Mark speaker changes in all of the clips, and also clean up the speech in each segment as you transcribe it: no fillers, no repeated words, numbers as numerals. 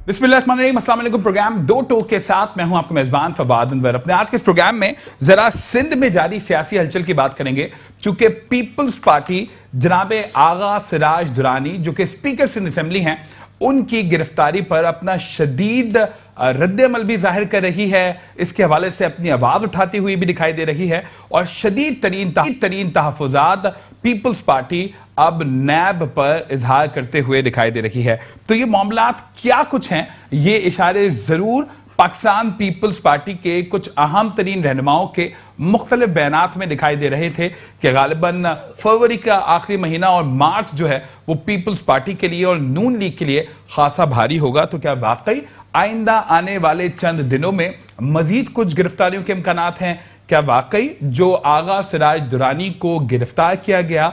Speaker 1: बिस्मिल्लाहिर्रहमानिर्रहीम, अस्सलाम वालेकुम। प्रोग्राम दो टोक के साथ मैं हूं आपका मेजबान फवाद अनवर। अपने आज के इस प्रोग्राम में जरा सिंध में जारी सियासी हलचल की बात करेंगे, चूंकि पीपल्स पार्टी जनाब आगा सिराज दुरानी जो कि स्पीकर सिंध असेंबली हैं, उनकी गिरफ्तारी पर अपना शदीद रद्द-ए-अमल भी जाहिर कर रही है। इसके हवाले से अपनी आवाज उठाती हुई भी दिखाई दे रही है और शदीद तरीन तहफ़्फ़ुज़ात पीपल्स पार्टी अब नैब पर इजहार करते हुए दिखाई दे रही है। तो ये मामलात क्या कुछ हैं, ये इशारे जरूर पाकिस्तान पीपल्स पार्टी के कुछ अहम तरीन रहनुमाओं के मुख्तलिफ बयानात में दिखाई दे रहे थे कि गालिबन फरवरी का आखिरी महीना और मार्च जो है वो पीपल्स पार्टी के लिए और नून लीग के लिए खासा भारी होगा। तो क्या वाकई आइंदा आने वाले चंद दिनों में मजीद कुछ गिरफ्तारियों के इम्कानात हैं? क्या वाकई जो आगा सिराज दुरानी को गिरफ्तार किया गया,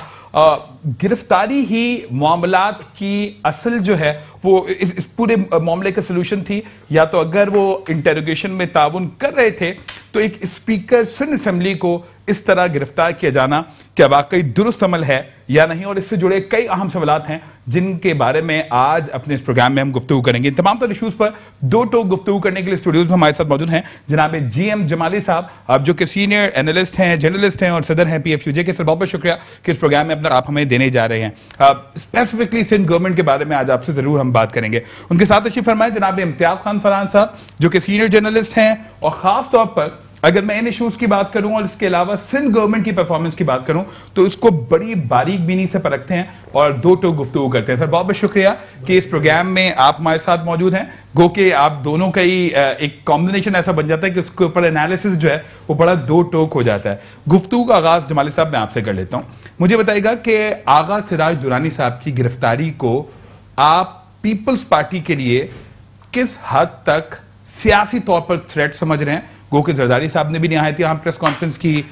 Speaker 1: गिरफ्तारी ही मामलात की असल जो है वो इस पूरे मामले का सलूशन थी, या तो अगर वो इंटेरोगेशन में ताउन कर रहे थे तो एक स्पीकर सिंध असेंबली को इस तरह गिरफ्तार किया जाना क्या वाकई दुरुस्त अमल है या नहीं? और इससे जुड़े कई अहम सवालात हैं जिनके बारे में आज अपने इस प्रोग्राम में हम गुफ्तगू करेंगे। तमाम तरह इशूज पर दो टोक गुफ्तगू करने के लिए स्टूडियोज में हमारे साथ मौजूद हैं जनाब GM जमाली साहब, आप जो कि सीनियर एनालिस्ट हैं, जर्नलिस्ट हैं और सदर हैं PFUJ के। सर बहुत बहुत शुक्रिया कि इस प्रोग्राम में अपना आप हमें देने जा रहे हैं। स्पेसिफिकली सिंध गवर्नमेंट के बारे में आज आपसे जरूर हम बात करेंगे। उनके साथ तशरीफ फरमाए जनाब इम्तियाज खान फरहान साहब जो कि सीनियर जर्नलिस्ट हैं और खास तौर पर अगर मैं इन इश्यूज की बात करूं और इसके अलावा सिंध गवर्नमेंट की परफॉर्मेंस की बात करूं तो इसको बड़ी बारीक बीनी से परखते हैं और दो टोक गुफ्तगू करते हैं। सर बहुत बहुत शुक्रिया कि इस प्रोग्राम में आप हमारे साथ मौजूद हैं। गो के आप दोनों का ही एक कॉम्बिनेशन ऐसा बन जाता है कि उसके ऊपर एनालिसिस जो है वो बड़ा दो टोक हो जाता है। गुफ्तगू का आगाज जमाली साहब मैं आपसे कर लेता हूं। मुझे बताइएगा कि आगा सिराज दुरानी साहब की गिरफ्तारी को आप पीपल्स पार्टी के लिए किस हद तक सियासी तौर पर थ्रेट समझ रहे हैं? गो के जरदारी साहब ने भी निहायत अहम प्रेस कॉन्फ्रेंस की,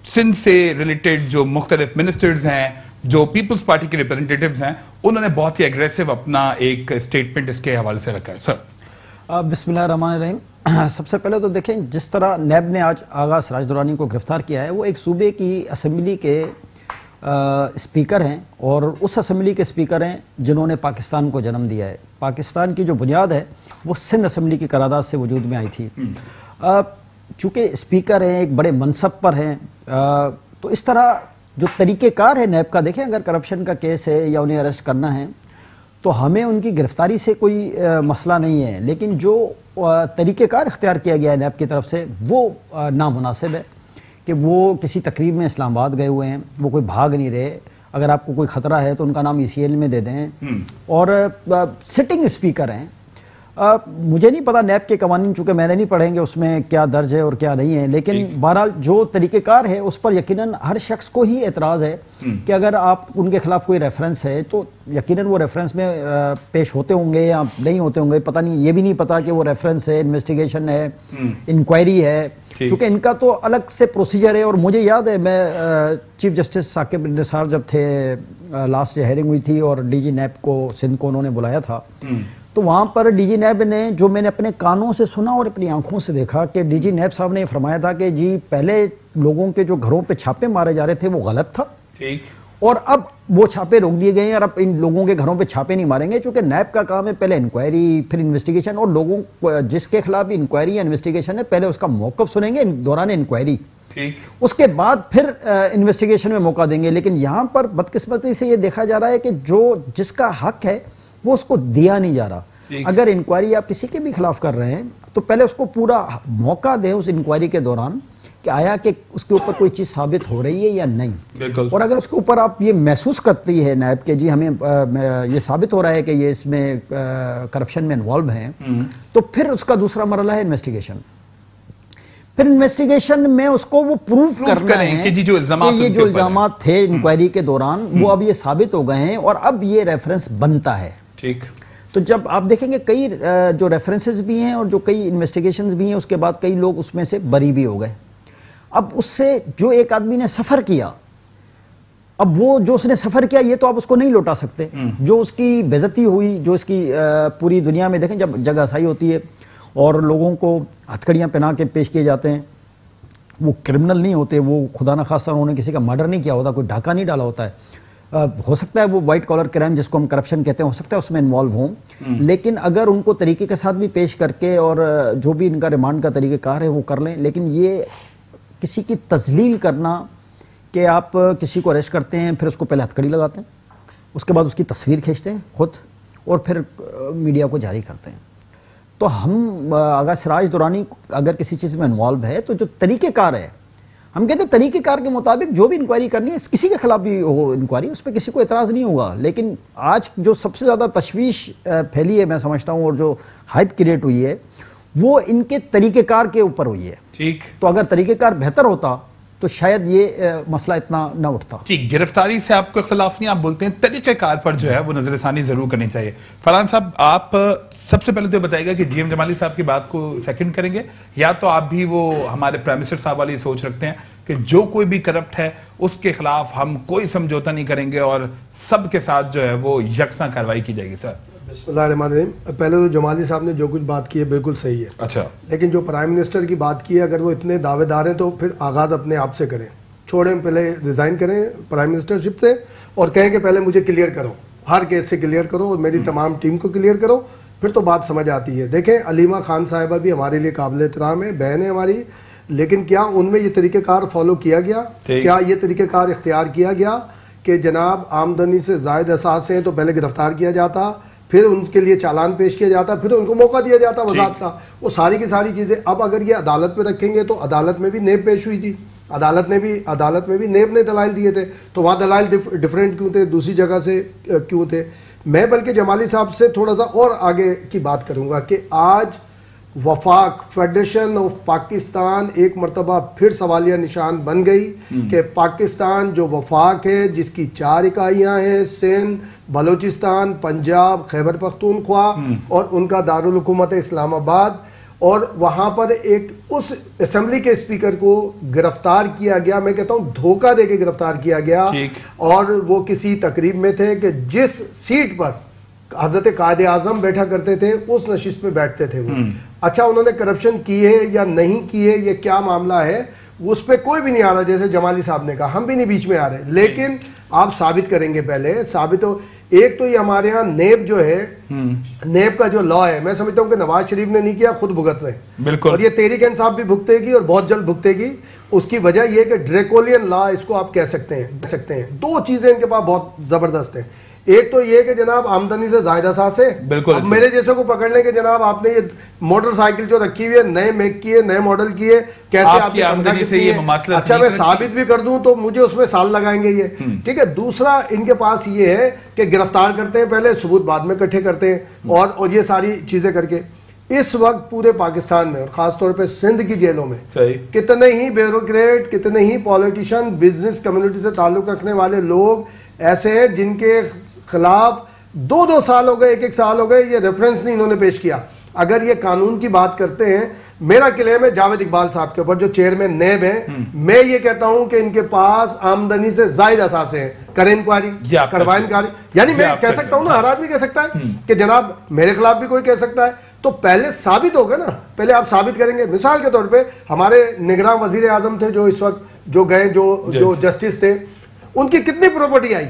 Speaker 1: सिंध से रिलेटेड जो मुख्तलिफ मिनिस्टर्स हैं, जो पीपल्स पार्टी के रिप्रेजेंटेटिव्स हैं, उन्होंने बहुत ही एग्रेसिव अपना एक स्टेटमेंट इसके हवाले से रखा है। सर
Speaker 2: बिस्मिल्लाहिर्रहमानिर्रहीम। सबसे पहले तो देखें, जिस तरह नैब ने आज आगा सिराज दुरानी को गिरफ्तार किया है, वो एक सूबे की असेंबली के स्पीकर हैं और उस असेंबली के स्पीकर हैं जिन्होंने पाकिस्तान को जन्म दिया है। पाकिस्तान की जो बुनियाद है वो सिंध असेंबली की करारदाद से वजूद में आई थी। चूँकि स्पीकर हैं, एक बड़े मनसब पर हैं, तो इस तरह जो तरीक़ेकार है नैब का, देखें अगर करप्शन का केस है या उन्हें अरेस्ट करना है तो हमें उनकी गिरफ्तारी से कोई मसला नहीं है, लेकिन जो तरीक़ेकार इख्तियार किया गया है नैब की तरफ से वो नामुनासिब है कि वो किसी तकरीब में इस्लामाबाद गए हुए हैं, वो कोई भाग नहीं रहे। अगर आपको कोई ख़तरा है तो उनका नाम ECL में दे दें। और सिटिंग स्पीकर हैं। मुझे नहीं पता नैब के कवानीन, चूँकि मैंने नहीं पढ़ेंगे उसमें क्या दर्ज है और क्या नहीं है, लेकिन बहरहाल जो तरीक़ेकार है उस पर यकीनन हर शख्स को ही एतराज़ है कि अगर आप उनके खिलाफ कोई रेफरेंस है तो यकीनन वो रेफरेंस में पेश होते होंगे या नहीं होते होंगे, पता नहीं। ये भी नहीं पता कि वो रेफरेंस है, इन्वेस्टिगेशन है, इंक्वायरी है, क्योंकि इनका तो अलग से प्रोसीजर है। और मुझे याद है, मैं चीफ जस्टिस साकिब निसार जब थे, लास्ट हेयरिंग हुई थी और DG नैब को सिंध को उन्होंने बुलाया था, तो वहाँ पर DG नैब ने, जो मैंने अपने कानों से सुना और अपनी आंखों से देखा, कि DG नैब साहब ने फरमाया था कि जी पहले लोगों के जो घरों पे छापे मारे जा रहे थे वो गलत था, और अब वो छापे रोक दिए गए हैं और अब इन लोगों के घरों पे छापे नहीं मारेंगे, क्योंकि नैब का काम है पहले इंक्वायरी फिर इन्वेस्टिगेशन, और लोगों जिसके खिलाफ भी इंक्वायरी या इन्वेस्टिगेशन है पहले उसका मौक़िफ़ सुनेंगे दौरान इंक्वायरी, उसके बाद फिर इन्वेस्टिगेशन में मौका देंगे। लेकिन यहाँ पर बदकिस्मती से ये देखा जा रहा है कि जो जिसका हक है वो उसको दिया नहीं जा रहा। अगर इंक्वायरी आप किसी के भी खिलाफ कर रहे हैं तो पहले उसको पूरा मौका दें उस इंक्वायरी के दौरान कि आया कि उसके ऊपर कोई चीज़ साबित हो रही है या नहीं। और अगर उसके ऊपर आप ये महसूस करती है नैब के जी हमें ये साबित हो रहा है कि ये इसमें करप्शन में इन्वॉल्व हैं, तो फिर उसका दूसरा मरला है इन्वेस्टिगेशन। फिर इन्वेस्टिगेशन में उसको वो प्रूफ करना है कि जो इल्जामात थे इंक्वायरी के दौरान वो अब ये साबित हो गए हैं और अब ये रेफरेंस बनता है। ठीक, तो जब आप देखेंगे कई जो रेफरेंसेस भी हैं और जो कई इन्वेस्टिगेशंस भी हैं, उसके बाद कई लोग उसमें से बरी भी हो गए। अब उससे जो एक आदमी ने सफ़र किया, अब वो जो उसने सफ़र किया ये तो आप उसको नहीं लौटा सकते। जो उसकी बेइज्जती हुई, जो इसकी पूरी दुनिया में देखें जब जगहसाई होती है और लोगों को हथकड़ियाँ पहना के पेश किए जाते हैं, वो क्रिमिनल नहीं होते, वो खुदा न खास्ता उन्होंने किसी का मर्डर नहीं किया होता, कोई ढाका नहीं डाला होता है, हो सकता है वो व्हाइट कॉलर क्राइम जिसको हम करप्शन कहते हैं, हो सकता है उसमें इन्वॉल्व हों, लेकिन अगर उनको तरीके के साथ भी पेश करके और जो भी इनका रिमांड का तरीक़ेकार है वो कर लें, लेकिन ये किसी की तजलील करना कि आप किसी को अरेस्ट करते हैं, फिर उसको पहले हथकड़ी लगाते हैं, उसके बाद उसकी तस्वीर खींचते हैं खुद और फिर मीडिया को जारी करते हैं। तो हम अगर सिराज दुरानी अगर किसी चीज़ में इन्वॉल्व है तो जो तरीक़ेकार है, हम कहते हैं तरीक़ेकार के मुताबिक जो भी इंक्वायरी करनी है, किसी के खिलाफ भी हो इंक्वायरी, उस पर किसी को एतराज़ नहीं होगा। लेकिन आज जो सबसे ज़्यादा तशवीश फैली है मैं समझता हूँ और जो हाइप क्रिएट हुई है वो इनके तरीक़ेकार के ऊपर हुई है।
Speaker 1: ठीक,
Speaker 2: तो अगर तरीक़ेकार बेहतर होता तो शायद ये मसला इतना न उठता।
Speaker 1: ठीक, गिरफ्तारी से आपको खिलाफ नहीं, आप बोलते हैं तरीक़ेकार पर जो है वो नजरसानी जरूर करनी चाहिए। फरहान साहब, आप सबसे पहले तो बताइएगा कि जीएम जमाली साहब की बात को सेकंड करेंगे या तो आप भी वो हमारे प्राइम मिनिस्टर साहब वाली सोच रखते हैं कि जो कोई भी करप्ट है उसके खिलाफ हम कोई समझौता नहीं करेंगे और सबके साथ जो है वो यकसा कार्रवाई की जाएगी? सर
Speaker 3: बिस्मिल्लाहिर्रहमानिर्रहीम, पहले तो जमाली साहब ने जो कुछ बात की है बिल्कुल सही है।
Speaker 1: अच्छा,
Speaker 3: लेकिन जो प्राइम मिनिस्टर की बात की है, अगर वो इतने दावेदार हैं तो फिर आगाज़ अपने आप से करें, छोड़ें, पहले रिज़ाइन करें प्राइम मिनिस्टरशिप से और कहें कि पहले मुझे क्लियर करो, हर केस से क्लियर करो और मेरी तमाम टीम को क्लियर करो, फिर तो बात समझ आती है। देखें, अलीमा खान साहिबा भी हमारे लिए काबिल एहतराम है, बहन है हमारी, लेकिन क्या उनमें ये तरीक़ेकार फॉलो किया गया? क्या ये तरीक़ेकार इख्तियार किया गया कि जनाब आमदनी से ज़ायद असास हैं तो पहले गिरफ्तार किया जाता, फिर उनके लिए चालान पेश किया जाता, फिर उनको मौका दिया जाता वजात का? वो सारी की सारी चीज़ें अब अगर ये अदालत पे रखेंगे तो अदालत में भी नेब पेश हुई थी, अदालत में भी नेब ने दलाइल दिए थे, तो वहाँ दलाइल डिफरेंट क्यों थे, दूसरी जगह से क्यों थे? मैं बल्कि जमाली साहब से थोड़ा सा और आगे की बात करूँगा कि आज वफाक फेडरेशन ऑफ पाकिस्तान एक मरतबा फिर सवालिया निशान बन गई कि पाकिस्तान जो वफाक है जिसकी 4 इकाइयाँ हैं, सिंध, बलूचिस्तान, पंजाब, खैबर पख्तूनख्वा और उनका दारुल हुकूमत इस्लामाबाद, और वहाँ पर एक उस असेंबली के स्पीकर को गिरफ्तार किया गया, मैं कहता हूँ धोखा देके गिरफ्तार किया गया, और वो किसी तकरीब में थे कि जिस सीट पर हजरत कायदे आजम बैठा करते थे उस नशिस्त पे बैठते थे वो। अच्छा, उन्होंने करप्शन की है या नहीं की है, ये क्या मामला है, उस पर कोई भी नहीं आ रहा। जैसे जमाली साहब ने कहा, हम भी नहीं बीच में आ रहे, लेकिन आप साबित करेंगे पहले, साबित हो। एक तो ये हमारे यहाँ नेब जो है, नेब का जो लॉ है, मैं समझता हूँ कि नवाज शरीफ ने नहीं किया, खुद भुगत रहे, बिल्कुल, और ये तहरीक इंसाफ भी भुगतेगी और बहुत जल्द भुगतेगी। उसकी वजह यह कि ड्रैकोलियन लॉ इसको आप कह सकते हैं। दो चीजें इनके पास बहुत जबरदस्त हैं। एक तो ये कि जनाब आमदनी से ज्यादा सास है, बिल्कुल, अब मेरे जैसे को पकड़ने के जनाब आपने ये मोटरसाइकिल जो रखी हुई है, नए मेक की है, नए मॉडल की है, कैसे आपकी आमदनी से ये मसला, अच्छा मैं साबित भी कर दूं तो मुझे उसमें साल लगाएंगे ये, ठीक है। दूसरा इनके पास ये है कि गिरफ्तार करते हैं पहले, सबूत बाद में इकट्ठे करते हैं, और ये सारी चीजें करके इस वक्त पूरे पाकिस्तान में और खासतौर पर सिंध की जेलों में कितने ही ब्यूरोक्रेट, कितने ही पॉलिटिशियन, बिजनेस कम्युनिटी से ताल्लुक रखने वाले लोग ऐसे हैं जिनके खिलाफ 2-2 साल हो गए, 1-1 साल हो गए, ये रेफरेंस नहीं इन्होंने पेश किया। अगर ये कानून की बात करते हैं, मेरा क्लेम है जावेद इकबाल साहब के ऊपर जो चेयरमैन नेब हैं, मैं ये कहता हूं कि इनके पास आमदनी से जायद असासे हैं, करें इंक्वायरी, करवाएं इंक्वायरी। यानी मैं कह सकता हूं ना, हर आदमी कह सकता है कि जनाब मेरे खिलाफ भी कोई कह सकता है, तो पहले साबित होगा ना, पहले आप साबित करेंगे। मिसाल के तौर पे हमारे निगरान वजीर आजम थे जो इस वक्त जो गए, जो जस्टिस थे, उनकी कितनी प्रॉपर्टी आई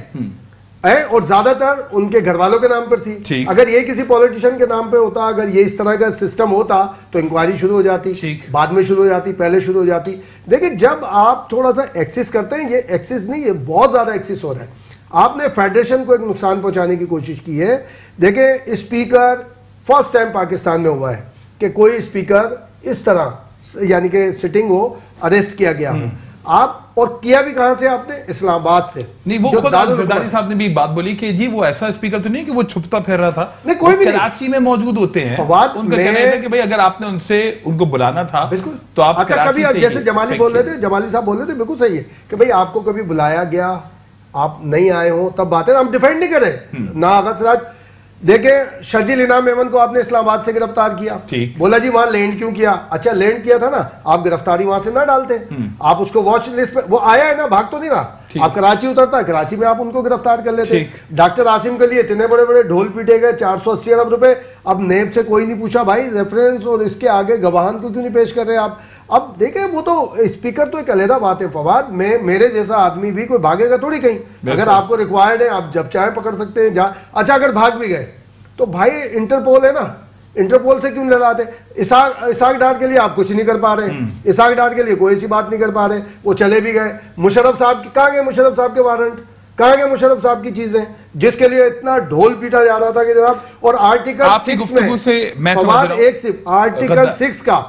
Speaker 3: है, और ज्यादातर उनके घर वालों के नाम पर थी। अगर ये किसी पॉलिटिशियन के नाम पे होता, अगर ये इस तरह का सिस्टम होता तो इंक्वायरी शुरू हो जाती, बाद में शुरू हो जाती, पहले शुरू हो जाती। देखिए, जब आप थोड़ा सा एक्सेस करते हैं, ये एक्सेस नहीं, ये बहुत ज्यादा एक्सेस हो रहा है। आपने फेडरेशन को एक नुकसान पहुंचाने की कोशिश की है। देखिए, स्पीकर फर्स्ट टाइम पाकिस्तान में हुआ है कि कोई स्पीकर इस तरह यानी कि सिटिंग हो, अरेस्ट किया गया हो। आप और किया भी कहां से आपने? इस्लामाबाद से। नहीं, वो खुद जरदारी साहब ने भी बात बोली कि जी वो ऐसा स्पीकर तो नहीं कि वो छुपता फिर रहा था, नहीं, कोई भी कराची में मौजूद होते हैं। उनका कहना है कि भाई अगर आपने उनको बुलाना था, बिल्कुल, तो आप अच्छा कभी जैसे जमाली बोल रहे थे, जमाली साहब बोल रहे थे, बिल्कुल सही है कि भाई आपको कभी बुलाया गया, आप नहीं आए हो, तब बातें हम डिफेंड नहीं करें ना। आगा सिराज देखें, शर्जील इनाम मेमन को आपने इस्लामाबाद से गिरफ्तार किया, बोला जी वहां लैंड क्यों किया? अच्छा लैंड किया था ना, आप गिरफ्तारी वहां से ना डालते, आप उसको वॉच लिस्ट पे, वो आया है ना, भाग तो नहीं रहा, आप कराची उतरता, कराची में आप उनको गिरफ्तार कर लेते। डॉक्टर आसिम के लिए इतने बड़े बड़े ढोल पीटे गए, 480 अरब रुपए। अब नेब से कोई नहीं पूछा भाई रेफरेंस और इसके आगे गवाहान को क्यों नहीं पेश कर रहे आप? अब देखें वो तो स्पीकर तो एक अलग बात है फवाद, मेरे जैसा आदमी भी कोई भागेगा थोड़ी कहीं, अगर आपको रिक्वायर्ड है आप जब चाहे पकड़ सकते हैं अच्छा अगर भाग भी गए तो भाई इंटरपोल है ना, इंटरपोल से क्यों लड़ाते? इसाक डार के लिए आप कुछ नहीं कर पा रहे, इसाक डार के लिए कोई ऐसी बात नहीं कर पा रहे, वो चले भी गए। मुशर्रफ साहब कहाँ गए? मुशर्रफ साहब के वारंट कहाँ गए? मुशर्रफ साहब की चीजें जिसके लिए इतना ढोल पीटा जा रहा था कि जनाब, और आर्टिकल 6 में आर्टिकल 6 का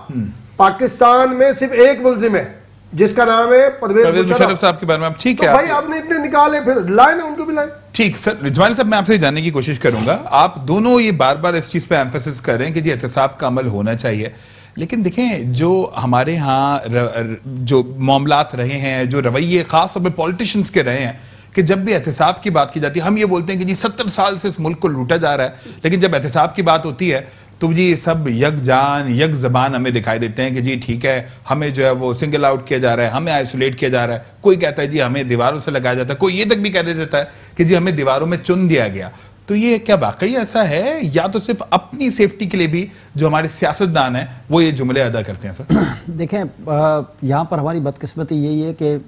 Speaker 3: पाकिस्तान में सिर्फ एक मुल्जिम है जिसका नाम है परवेज मुशर्रफ साहब के बारे में। ठीक है तो भाई आपने इतने निकाले, फिर लाए ना उनको भी लाए।
Speaker 1: ठीक सर, रिजवानी साहब मैं आपसे जानने की कोशिश करूंगा, आप दोनों ये बार बार इस चीज पे एम्फेसिस कर रहे हैं कि जी एहतसाब का अमल होना चाहिए, लेकिन देखें जो हमारे यहाँ जो मामलात रहे हैं, जो रवैये खास तौर पर पॉलिटिशियंस के रहे हैं कि जब भी एहतसाब की बात की जाती है हम ये बोलते हैं कि जी 70 साल से इस मुल्क को लूटा जा रहा है, लेकिन जब एहतसाब की बात होती है तो जी सब यक जान यक जबान हमें दिखाई देते हैं कि जी ठीक है हमें जो है वो सिंगल आउट किया जा रहा है, हमें आइसोलेट किया जा रहा है। कोई कहता है जी हमें दीवारों से लगाया जाता है, कोई ये तक भी कह देता है कि जी हमें दीवारों में चुन दिया गया। तो ये क्या वाकई ऐसा है या तो सिर्फ अपनी सेफ्टी के लिए भी जो हमारे सियासतदान हैं वो ये जुमले अदा करते हैं? सर
Speaker 2: देखें यहाँ पर हमारी बदकिस्मती यही है कि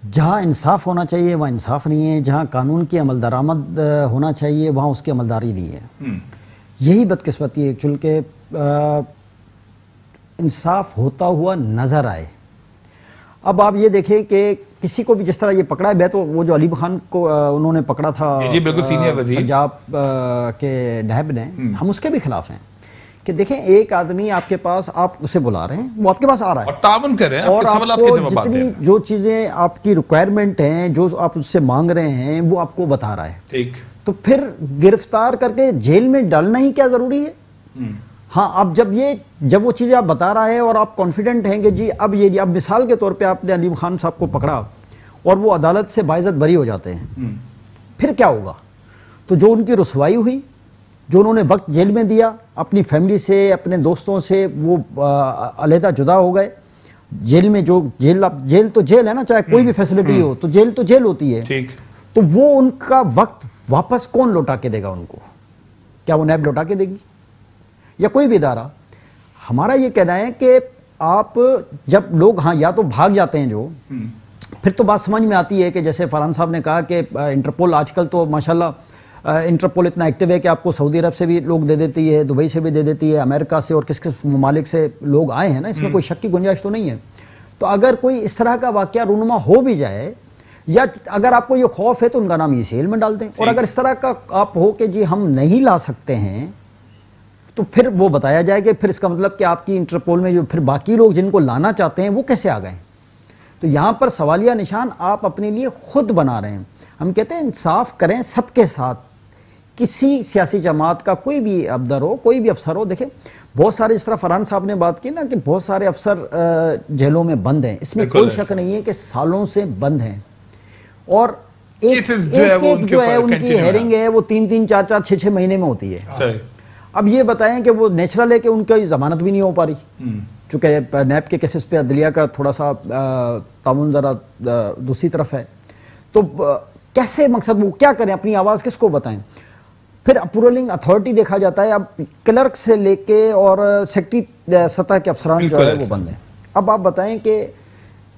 Speaker 2: जहाँ इंसाफ होना चाहिए वहाँ इंसाफ नहीं है, जहाँ कानून की अमल दरामद होना चाहिए वहाँ उसकी अमलदारी नहीं है। यही बदकिस्मती है एक्चुअल के इंसाफ होता हुआ नजर आए। अब आप ये देखें कि किसी को भी जिस तरह ये पकड़ा है, तो वो जो अलीब खान को उन्होंने पकड़ा था
Speaker 1: बिल्कुल सीनियर वजीर
Speaker 2: पंजाब के नैब ने, हम उसके भी खिलाफ हैं कि देखें एक आदमी आपके पास, आप उसे बुला रहे हैं, वो आपके पास आ रहा है
Speaker 1: और ताउन कर रहे हैं,
Speaker 2: और आपको जितनी जो चीजें आपकी रिक्वायरमेंट हैं, जो आप उससे मांग रहे हैं वो आपको बता रहा है।
Speaker 1: ठीक,
Speaker 2: तो फिर गिरफ्तार करके जेल में डालना ही क्या जरूरी है? हाँ, अब जब वो चीजें आप बता रहा है और आप कॉन्फिडेंट हैं कि जी अब मिसाल के तौर पे आपने अलीम खान साहब को पकड़ा और वो अदालत से बाइज्जत बरी हो जाते हैं, फिर क्या होगा? तो जो उनकी रुसवाई हुई, जो उन्होंने वक्त जेल में दिया, अपनी फैमिली से अपने दोस्तों से वो अलहदा जुदा हो गए, जेल में जो जेल तो जेल है ना, चाहे कोई भी फैसिलिटी हो तो जेल होती है।
Speaker 1: ठीक,
Speaker 2: तो वो उनका वक्त वापस कौन लौटा के देगा उनको? क्या वो नैब लौटा के देगी या कोई भी इदारा? हमारा ये कहना है कि आप जब लोग या तो भाग जाते हैं जो, फिर तो बात समझ में आती है कि जैसे फरहान साहब ने कहा कि इंटरपोल आजकल तो माशाल्लाह इंटरपोल इतना एक्टिव है कि आपको सऊदी अरब से भी लोग दे देती है, दुबई से भी दे देती है, अमेरिका से और किस किस ममालिक से लोग आए हैं ना, इसमें कोई शक की गुंजाइश तो नहीं है। तो अगर कोई इस तरह का वाकया रूनुमा हो भी जाए, या अगर आपको ये खौफ है तो उनका नाम ये जेल में डाल दें, और अगर इस तरह का आप हो कि जी हम नहीं ला सकते हैं, तो फिर वो बताया जाए कि फिर इसका मतलब कि आपकी इंटरपोल में जो फिर बाकी लोग जिनको लाना चाहते हैं वो कैसे आ गए? तो यहाँ पर सवालिया निशान आप अपने लिए खुद बना रहे हैं। हम कहते हैं इंसाफ करें सबके साथ, किसी सियासी जमात का कोई भी अफसर हो, कोई भी अफसर हो। देखें बहुत सारे, जिस तरह फरहान साहब ने बात की ना कि बहुत सारे अफसर जेलों में बंद हैं, इसमें कोई शक नहीं है कि सालों से बंद हैं, और एक जो है उनकी हेयरिंग है वो 3-3, 4-4, 6-6 महीने में होती है। अब ये बताएं कि वो नेचुरल है कि उनकी जमानत भी नहीं हो पा रही, चूंकि नैब के केसेस पे अदलिया का थोड़ा सा ताउन जरा दूसरी तरफ है। तो कैसे मकसद वो क्या करें, अपनी आवाज़ किसको बताएं? फिर अप्रूवलिंग अथॉरिटी देखा जाता है, अब क्लर्क से लेके और सेक्रेटरी सतह के अफसरान जो है वो बंद हैं। अब आप बताएं कि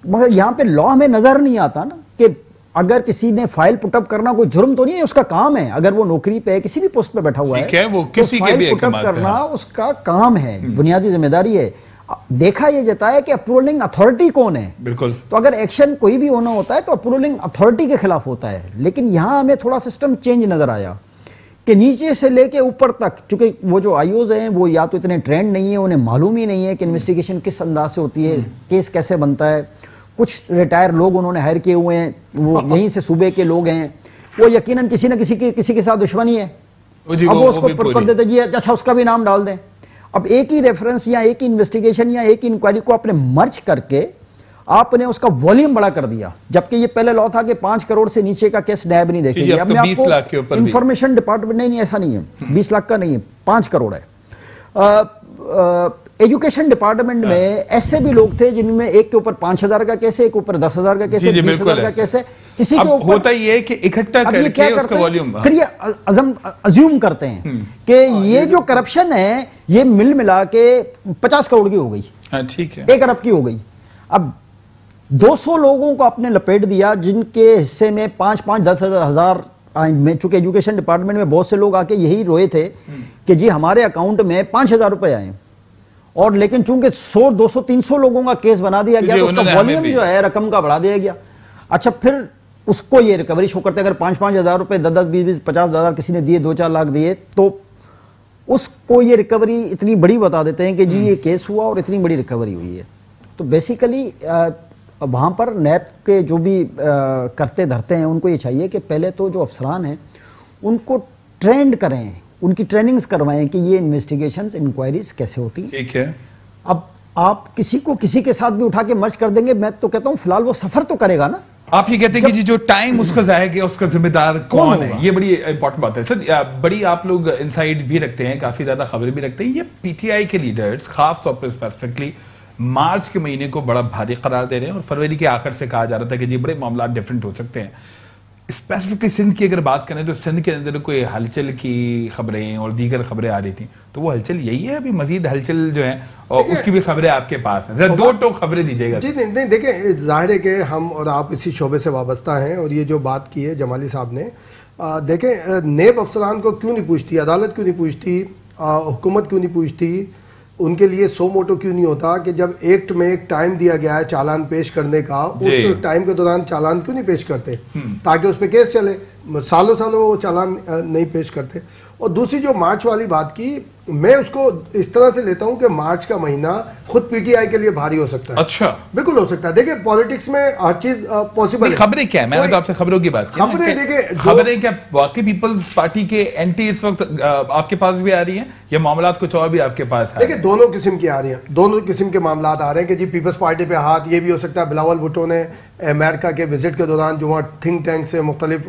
Speaker 2: मगर यहाँ पे लॉ में नजर नहीं आता ना कि अगर किसी ने फाइल पुटअप करना कोई जुर्म तो नहीं है, उसका काम है। अगर वो नौकरी पे है, किसी भी पोस्ट पे बैठा हुआ है,
Speaker 1: वो किसी
Speaker 2: तो
Speaker 1: के भी
Speaker 2: पुटअप करना उसका काम है, बुनियादी जिम्मेदारी है। देखा यह जाता है कि अप्रूवलिंग अथॉरिटी कौन है।
Speaker 1: बिल्कुल,
Speaker 2: तो अगर एक्शन कोई भी होना होता है तो अप्रूवलिंग अथॉरिटी के खिलाफ होता है। लेकिन यहां हमें थोड़ा सिस्टम चेंज नजर आया कि नीचे से लेके ऊपर तक, चूंकि वो जो आईओज हैं वो या तो इतने ट्रेंड नहीं है, उन्हें मालूम ही नहीं है कि इन्वेस्टिगेशन किस अंदाज से होती है, केस कैसे बनता है। कुछ रिटायर लोग उन्होंने हायर किए हुए हैं, वो यहीं से सूबे के लोग हैं, वो यकीनन किसी न किसी के साथ दुश्मनी है, अब वो उसको कर देते जी अच्छा उसका भी नाम डाल दें। अब एक ही रेफरेंस या एक ही इन्वेस्टिगेशन या एक ही इंक्वायरी को आपने मर्ज करके आपने उसका वॉल्यूम बड़ा कर दिया, जबकि ये पहले लॉ था कि 5 करोड़ से नीचे का केस नैब नहीं देखेगी। अब मैं
Speaker 1: 20 लाख के ऊपर
Speaker 2: इंफॉर्मेशन डिपार्टमेंट नहीं, ऐसा नहीं है, 20 लाख का नहीं है, 5 करोड़ है। एजुकेशन डिपार्टमेंट में ऐसे भी लोग थे जिनमें एक के ऊपर 5,000 का केस है, एक ऊपर 10,000 का केस है, 20,000 का केस है, किसी के ऊपर
Speaker 1: होता ही है कि इकट्ठा करके उसका वॉल्यूम,
Speaker 2: फिर ये अज्यूम करते हैं कि ये जो करप्शन है ये मिल मिला के 50 करोड़ की हो गई,
Speaker 1: ठीक है,
Speaker 2: 1 अरब की हो गई। अब 200 लोगों को आपने लपेट दिया जिनके हिस्से में 5-5, 10,000 में, चूंकि एजुकेशन डिपार्टमेंट में बहुत से लोग आके यही रोए थे कि जी हमारे अकाउंट में 5,000 रुपए आए, और लेकिन चूंकि 100, 200, 300 लोगों का केस बना दिया गया तो उसका वॉल्यूम जो है रकम का बढ़ा दिया गया। अच्छा, फिर उसको ये रिकवरी शो करते हैं, अगर 5-5 हज़ार रुपए, 10-10, 20-20, 50,000 किसी ने दिए, 2-4 लाख दिए, तो उसको ये रिकवरी इतनी बड़ी बता देते हैं कि जी ये केस हुआ और इतनी बड़ी रिकवरी हुई है। तो बेसिकली वहाँ पर नैब के जो भी करते धरते हैं उनको ये चाहिए कि पहले तो जो अफसरान हैं उनको ट्रेंड करें, उनकी ट्रेनिंग्स करवाएं कि ये इन्वेस्टिगेशंस, इंक्वायरीज कैसे होती हैं।
Speaker 1: ठीक है।
Speaker 2: अब आप किसी को किसी के साथ भी उठा के मर्ज कर देंगे, मैं तो कहता हूँ फिलहाल वो सफर तो करेगा ना।
Speaker 1: आप ये कहते हैं कि जी जो टाइम उसका जाया गया उसका जिम्मेदार कौन है, ये बड़ी इंपॉर्टेंट बात है सर। बड़ी आप लोग इनसाइड भी रखते हैं, काफी ज्यादा खबरें भी रखते हैं। ये पीटीआई के लीडर्स खास तौर पर स्पेसिफिकली मार्च के महीने को बड़ा भारी करार दे रहे हैं और फरवरी के आखिर से कहा जा रहा था कि जी बड़े मामला डिफरेंट हो सकते हैं। स्पेसिफिकली सिंध की अगर बात करें तो सिंध के अंदर कोई हलचल की खबरें और दीगर खबरें आ रही थी, तो वो हलचल यही है, अभी मजीद हलचल जो है और उसकी भी खबरें आपके पास हैं, जरा 2 टोक खबरें दीजिएगा।
Speaker 3: जी नहीं देखें, जाहिर है कि हम और आप इसी शोबे से वाबस्ता हैं, और ये जो बात की है जमाली साहब ने, देखें नेब अफसरान को क्यों नहीं पूछती, अदालत क्यों नहीं पूछती, हुकूमत क्यों नहीं पूछती, उनके लिए सो मोटो क्यों नहीं होता कि जब एक्ट में एक टाइम दिया गया है चालान पेश करने का, उस टाइम के दौरान चालान क्यों नहीं पेश करते ताकि उस पर केस चले। सालों सालों वो चालान नहीं पेश करते। और दूसरी जो मार्च वाली बात की, मैं उसको इस तरह से लेता हूं कि मार्च का महीना खुद पीटीआई के लिए भारी हो सकता है।
Speaker 1: अच्छा,
Speaker 3: बिल्कुल हो सकता है। देखिए पॉलिटिक्स में हर चीज पॉसिबल है।
Speaker 1: खबरें क्या है, मैंने तो आपसे खबरों की बात की।
Speaker 3: खबरें देखिए,
Speaker 1: खबरें क्या वाकई पीपल्स पार्टी के एंटी इस वक्त आपके पास भी आ रही हैं या मामला कुछ और भी आपके पास है?
Speaker 3: देखिए दोनों किस्म की आ रही हैं, दोनों किस्म के मामला आ रहे हैं कि जी पीपल्स पार्टी पे हाथ, ये भी हो सकता है बिलावल भुट्टो ने अमेरिका के विजिट के दौरान जो वहाँ थिंक टैंक से मुख्तलिफ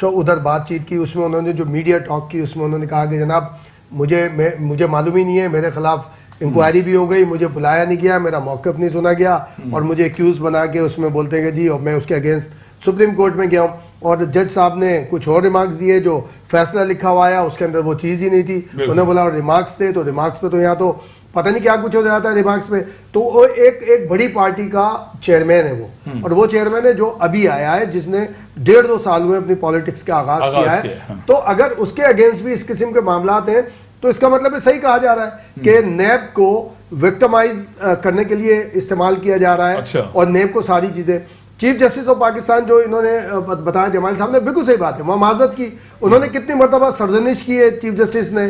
Speaker 3: उधर बातचीत की, उसमें उन्होंने जो मीडिया टॉक की उसमें उन्होंने कहा कि जनाब मुझे मालूम ही नहीं है, मेरे खिलाफ इंक्वायरी भी हो गई, मुझे बुलाया नहीं गया, मेरा मौक़िफ़ नहीं सुना गया, और मुझे एक्यूज बना के उसमें बोलते हैं कि जी, और मैं उसके अगेंस्ट सुप्रीम कोर्ट में गया हूँ, और जज साहब ने कुछ और रिमार्क्स दिए, जो फैसला लिखा हुआ आया उसके अंदर वो चीज़ ही नहीं थी। उन्होंने बोला रिमार्क्स थे, तो रिमार्क्स पे तो यहाँ तो पता नहीं क्या कुछ हो जाता है रिमार्क्स पे। तो वो एक बड़ी पार्टी का चेयरमैन है वो, और वो चेयरमैन है जो अभी आया है, जिसने 1.5-2 साल में अपनी पॉलिटिक्स का आगाज किया है। तो अगर उसके अगेंस्ट भी इस किस्म के मामला हैं तो इसका मतलब सही कहा जा रहा है कि नेब को विक्टिमाइज करने के लिए इस्तेमाल किया जा रहा है।
Speaker 1: अच्छा।
Speaker 3: और नेब को सारी चीजें, चीफ जस्टिस ऑफ पाकिस्तान जो इन्होंने बताया जमाल साहब ने, बिल्कुल सही बात है, वहाँ माजरत की उन्होंने कितनी मरतबा सरजनिश की है चीफ जस्टिस ने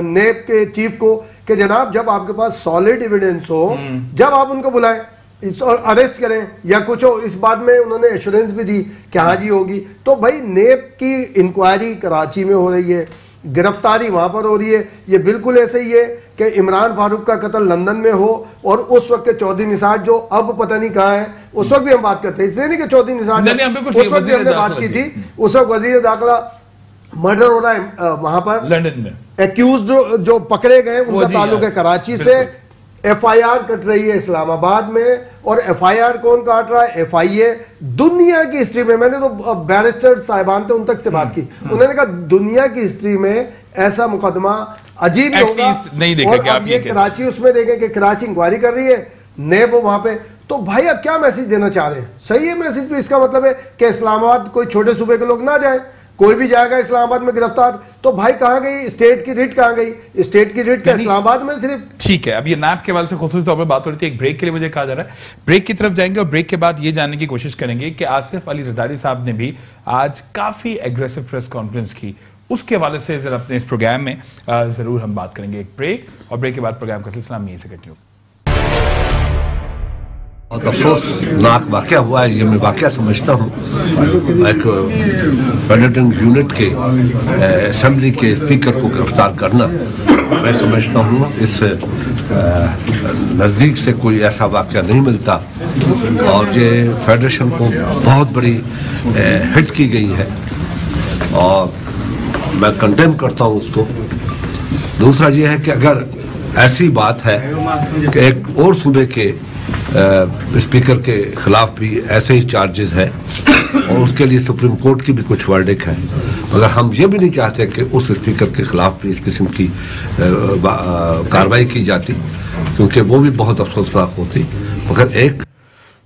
Speaker 3: नेब के चीफ को कि जनाब जब आपके पास सॉलिड एविडेंस हो, जब आप उनको बुलाएं, अरेस्ट करें या कुछ हो। इस बात में उन्होंने एश्योरेंस भी दी कि हाँ जी होगी। तो भाई नेब की इंक्वायरी कराची में हो रही है, गिरफ्तारी वहां पर हो रही है। ये बिल्कुल ऐसे ही है कि इमरान फारूक का कत्ल लंदन में हो और उस वक्त के चौधरी निसार जो अब पता नहीं कहाँ है, उस वक्त भी हम बात करते हैं, इसलिए नहीं कि चौधरी निसार उस वक्त भी हमने बात की थी, उस वक्त वजीर दाखिला मर्डर हो रहा है वहां पर
Speaker 1: लंदन में,
Speaker 3: एक्यूज जो पकड़े गए उनका ताल्लुक है कराची से, एफआईआर कट रही है इस्लामाबाद में, और एफआईआर कौन काट रहा है? एफआईए। दुनिया की हिस्ट्री में, मैंने तो बैरिस्टर साहिबान थे उन तक से बात की, उन्होंने कहा दुनिया की हिस्ट्री में ऐसा मुकदमा अजीब होगा
Speaker 1: नहीं देखा। और
Speaker 3: अब ये कराची उसमें देखें कि कराची इंक्वायरी कर रही है, नेब वहां पे। तो भाई अब क्या मैसेज देना चाह रहे हैं? सही है मैसेज, तो इसका मतलब है कि इस्लामाबाद कोई छोटे सूबे के लोग ना जाए, कोई भी जाएगा इस्लामाबाद में गिरफ्तार। तो भाई कहां गई स्टेट की रिट? कहां गई स्टेट की रिट? क्या इस्लामाबाद में सिर्फ? ठीक
Speaker 1: है, अब ये नैब के हवाले से खुसूसी तौर पर बात हो रही थी, एक ब्रेक के लिए मुझे कहा जा रहा है, ब्रेक की तरफ जाएंगे और ब्रेक के बाद ये जानने की कोशिश करेंगे कि आसिफ अली जरदारी साहब ने भी आज काफी एग्रेसिव प्रेस कॉन्फ्रेंस की, उसके हवाले से जरा अपने इस प्रोग्राम में जरूर हम बात करेंगे। एक ब्रेक, और ब्रेक के बाद प्रोग्राम का सिलसिला हम यहीं से कंटिन्यू।
Speaker 4: बहुत अफसोसनाक वाक़या हुआ है, ये मैं वाक़या समझता हूँ। एक पेनिटेंट यूनिट के असेंबली के स्पीकर को गिरफ्तार करना, मैं समझता हूँ इस नज़दीक से कोई ऐसा वाक़या नहीं मिलता, और ये फेडरेशन को बहुत बड़ी हिट की गई है और मैं कंडेम करता हूँ उसको। दूसरा ये है कि अगर ऐसी बात है कि एक और सूबे के स्पीकर के खिलाफ भी ऐसे ही चार्जेस है और उसके लिए सुप्रीम कोर्ट की भी कुछ वर्डिक है। अगर हम ये भी नहीं चाहते कि उस स्पीकर के खिलाफ भी इस किस्म की कार्रवाई की जाती, क्योंकि वो भी बहुत अफसोसनाक होती, मगर एक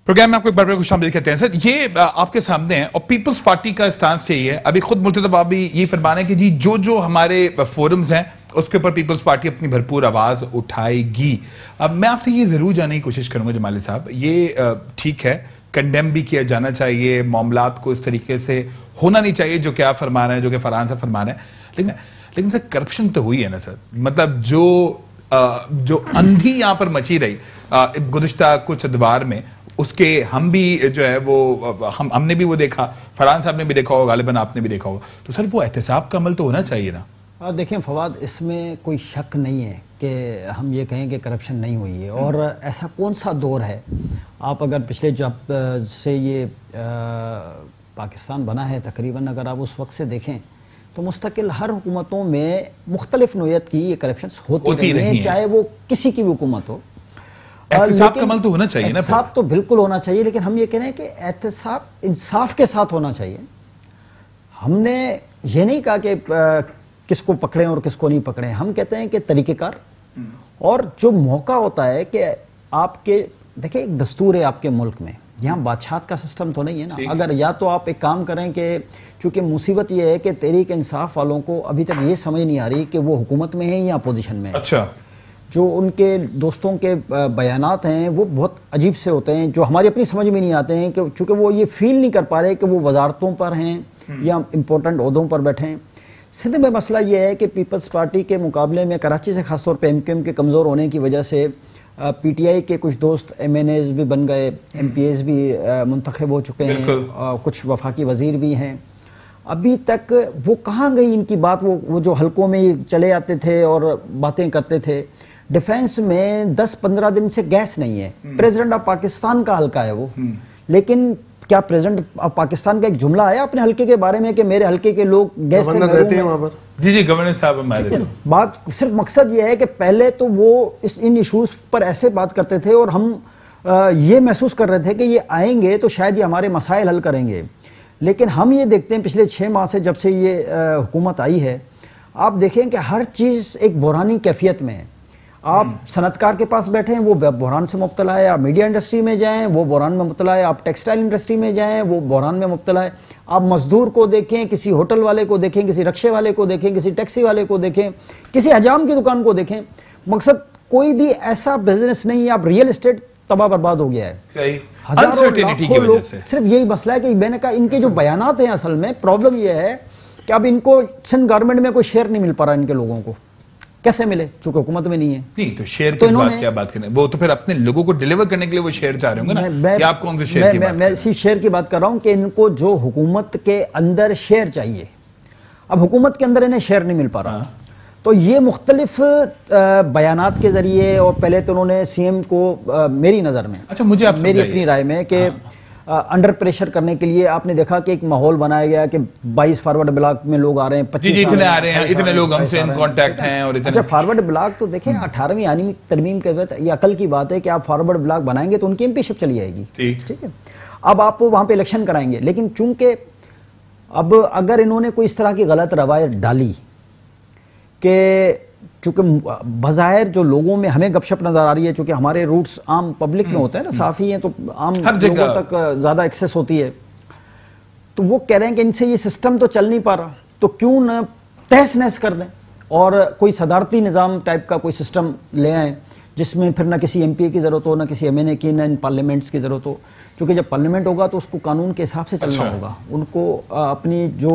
Speaker 1: प्रोग्राम में आपको एक बार खुश आमदीद कहते हैं। सर, ये आपके सामने है और पीपल्स पार्टी का स्टांस यही है। अभी खुद मुर्तज़ा भी ये फरमाना है कि जी जो हमारे फोरम्स हैं उसके ऊपर पीपल्स पार्टी अपनी भरपूर आवाज उठाएगी। अब मैं आपसे ये जरूर जानने की कोशिश करूंगा जमाली साहब, ये ठीक है, कंडेम भी किया जाना चाहिए, मामलात को इस तरीके से होना नहीं चाहिए जो कि आप फरमा रहे हैं, जो कि फरहान साहब फरमा रहे हैं, लेकिन सर करप्शन तो हुई है ना सर। मतलब जो अंधी यहाँ पर मची रही गुज़िश्ता कुछ अदवार में, उसके हम भी जो है वो हमने भी वो देखा, फरहान साहब ने भी देखा होगा, गालिबन आपने भी देखा होगा। तो सर वो एहतसाब का अमल तो होना चाहिए ना।
Speaker 2: देखें फवाद, इसमें कोई शक नहीं है कि हम ये कहें कि करप्शन नहीं हुई है। और ऐसा कौन सा दौर है, आप अगर पिछले जब से ये पाकिस्तान बना है तकरीबन, अगर आप उस वक्त से देखें तो मुस्तकिल हर हुकूमतों में मुख्तलिफ नोयत की ये करप्शन होती रही है, चाहे वो किसी की भी हुकूमत हो।
Speaker 1: एहतसाब का अमल तो होना चाहिए ना।
Speaker 2: एहतसाब तो बिल्कुल होना चाहिए, लेकिन हम ये कह रहे हैं कि एहतसाब इंसाफ के साथ होना चाहिए। हमने ये नहीं कहा कि किसको पकड़ें और किसको नहीं पकड़ें, हम कहते हैं कि तरीक़ेकार और जो मौका होता है कि आपके देखिए एक दस्तूर है आपके मुल्क में, यहाँ बादशाह का सिस्टम तो नहीं है ना। अगर या तो आप एक काम करें कि चूंकि मुसीबत ये है कि तहरीक इंसाफ वालों को अभी तक ये समझ नहीं आ रही कि वो हुकूमत में है या अपोजिशन में है।
Speaker 1: अच्छा,
Speaker 2: जो उनके दोस्तों के बयानात हैं वो बहुत अजीब से होते हैं, जो हमारी अपनी समझ में नहीं आते हैं, कि चूँकि वो ये फील नहीं कर पा रहे कि वो वजारतों पर हैं या इम्पोर्टेंट ओहदों पर बैठे हैं। सिंध में मसला ये है कि पीपल्स पार्टी के मुकाबले में कराची से खासतौर पर MQM के कमज़ोर होने की वजह से PTI के कुछ दोस्त MNAs भी बन गए, MPAs भी मुंतखब हो चुके हैं, कुछ वफाकी वज़ीर भी हैं। अभी तक वो कहाँ गई इनकी बात, वो जो हलकों में चले आते थे और बातें करते थे। डिफेंस में 10-15 दिन से गैस नहीं है। प्रेसिडेंट ऑफ पाकिस्तान का हल्का है वो, लेकिन क्या प्रेसिडेंट ऑफ पाकिस्तान का एक जुमला आया अपने हल्के के बारे में कि मेरे हल्के के लोग गैस से
Speaker 3: रहते हैं वहां पर?
Speaker 1: जी गवर्नर साहब हमारे
Speaker 2: बात सिर्फ मकसद ये है कि पहले तो वो इन इशूज पर ऐसे बात करते थे और हम ये महसूस कर रहे थे कि ये आएंगे तो शायद ये हमारे मसाइल हल करेंगे। लेकिन हम ये देखते हैं पिछले 6 माह से जब से ये हुकूमत आई है, आप देखें कि हर चीज़ एक बुरानी कैफियत में है। आप सनतकार के पास बैठे हैं, वो बहरान से मुब्तला है। आप मीडिया इंडस्ट्री में जाएं, वो बहरान में मुब्तला है। आप टेक्सटाइल इंडस्ट्री में जाएं, वो बहरान में मुब्तला है। आप मजदूर को देखें, किसी होटल वाले को देखें, किसी रिक्शे वाले को देखें, किसी टैक्सी वाले को देखें, किसी हजाम की दुकान को देखें, मकसद कोई भी ऐसा बिजनेस नहीं है। आप रियल एस्टेट तबाह बर्बाद हो गया है, हजारों लाखों लोग। सिर्फ यही मसला है कि मैंने कहा इनके जो बयानात हैं, असल में प्रॉब्लम यह है कि अब इनको सिंध गवर्नमेंट में कोई शेयर नहीं मिल पा रहा इनके लोगों को। कैसे मिले, चूंकि हुकूमत में नहीं है।
Speaker 1: नहीं तो शेयर की बात क्या बात करें, वो तो फिर अपने लोगों को डिलीवर करने के लिए वो शेयर चाह रहे होंगे ना। या आप कौन से शेयर की बात?
Speaker 2: मैं इसी शेयर की बात कर रहा हूं कि इनको जो हुकूमत के अंदर शेयर चाहिए, अब हुकूमत के अंदर इन्हें शेयर नहीं मिल पा रहा। तो ये मुख्तलिफ बयानात के जरिए, और पहले तो उन्होंने CM को मेरी नज़र में,
Speaker 1: अच्छा मुझे आप
Speaker 2: मेरी अपनी राय में कि अंडर प्रेशर करने के लिए आपने देखा कि एक माहौल बनाया गया कि 22 फॉरवर्ड ब्लॉक में लोग आ रहे हैं, 25
Speaker 1: इतने आ रहे हैं, इतने लोग हमसे इन कांटेक्ट हैं और इतने।
Speaker 2: अच्छा, फॉरवर्ड ब्लॉक तो देखें 18वीं आईनी तरमीम के तहत ये अकल की बात है कि आप फॉरवर्ड ब्लॉक बनाएंगे तो उनकी MP शिप चली जाएगी। ठीक है, अब आप वहां पे इलेक्शन कराएंगे, लेकिन चूंकि अब अगर इन्होंने कोई इस तरह की गलत रवायत डाली कि चूंकि बज़ाहिर जो लोगों में हमें गपशप नजर आ रही है, चूंकि हमारे रूट्स आम पब्लिक में होते हैं ना, साफी हैं, तो आम लोगों तक ज्यादा एक्सेस होती है, तो वो कह रहे हैं कि इनसे ये सिस्टम तो चल नहीं पा रहा, तो क्यों न तहस नहस कर दें और कोई सदारती निज़ाम टाइप का कोई सिस्टम ले आएँ जिसमें फिर ना किसी MPA की ज़रूरत हो, ना किसी MNA की, ना इन पार्लियामेंट्स की ज़रूरत हो। चूँकि जब पार्लियामेंट होगा तो उसको कानून के हिसाब से चलना होगा। उनको अपनी जो